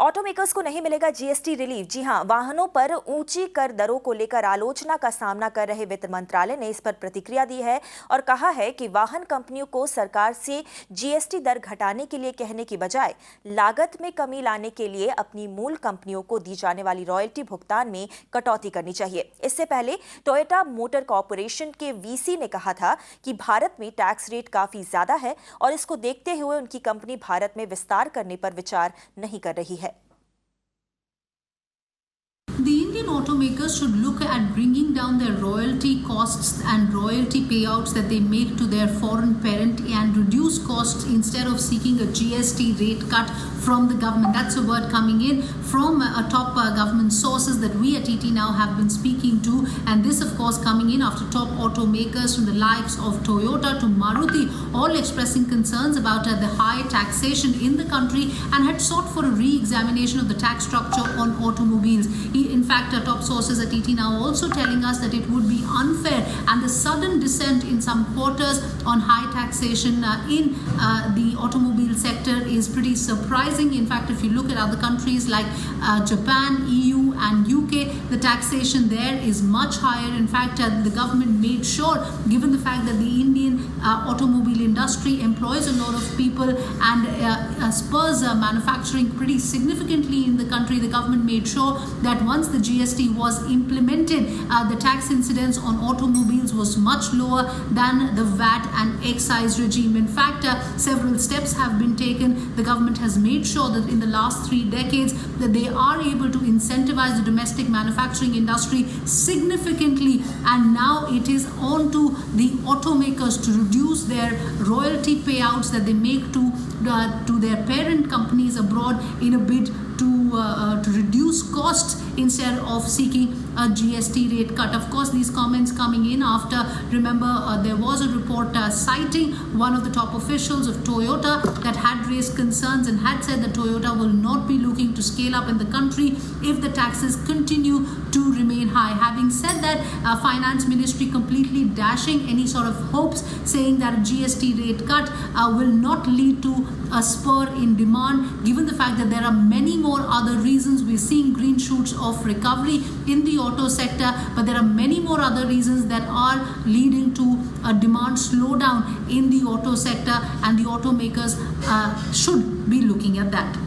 Auto makers को नहीं मिलेगा जीएसटी रिलीफ। जी हां, वाहनों पर ऊंची कर दरों को लेकर आलोचना का सामना कर रहे वित्त मंत्रालय ने इस पर प्रतिक्रिया दी है और कहा है कि वाहन कंपनियों को सरकार से जीएसटी दर घटाने के लिए कहने की बजाय लागत में कमी लाने के लिए अपनी मूल कंपनियों को दी जाने वाली रॉयल्टी भुगतान में कटौती करनी चाहिए। इससे पहले टोयोटा मोटर कॉरपोरेशन के वीसी ने कहा था कि भारत में टैक्स रेट काफी ज्यादा है और इसको देखते हुए उनकी कंपनी भारत में विस्तार करने पर विचार नहीं कर रही है। The Indian automakers should look at bringing down their royalty costs and royalty payouts that they make to their foreign parent and reduce costs instead of seeking a GST rate cut from the government. That's a word coming in from top government sources that we at ET Now have been speaking to, and this of course coming in after top automakers from the likes of Toyota to Maruti all expressing concerns about the high taxation in the country and had sought for a re-examination of the tax structure on automobiles. In fact, top sources at ET Now also telling us that it would be unfair, and the sudden descent in some quarters on high taxation in the automobile sector is pretty surprising. In fact, if you look at other countries like Japan, EU and UK, the taxation there is much higher. In fact, the government made sure, given the fact that the Indian automobile industry employs a lot of people and spurs manufacturing pretty significantly in the country, the government made sure that once the GST was implemented, the tax incidence on automobiles was much lower than the VAT and excise regime. In fact, several steps have been taken. The government has made sure that in the last 3 decades that they are able to incentivize the domestic manufacturing industry significantly, and now it is on to the automakers to reduce their royalty payouts that they make to their parent companies abroad in a bid to reduce costs instead of seeking a GST rate cut. Of course, these comments coming in after, remember, there was a report citing one of the top officials of Toyota that had raised concerns and had said that Toyota will not be looking to scale up in the country if the taxes continue to remain high. Having said that, Finance Ministry completely dashing any sort of hopes, saying that a GST rate cut will not lead to a spur in demand, given the fact that there are many more other reasons. We're seeing green shoots of recovery in the auto sector, but there are many more other reasons that are leading to a demand slowdown in the auto sector, and the automakers should be looking at that.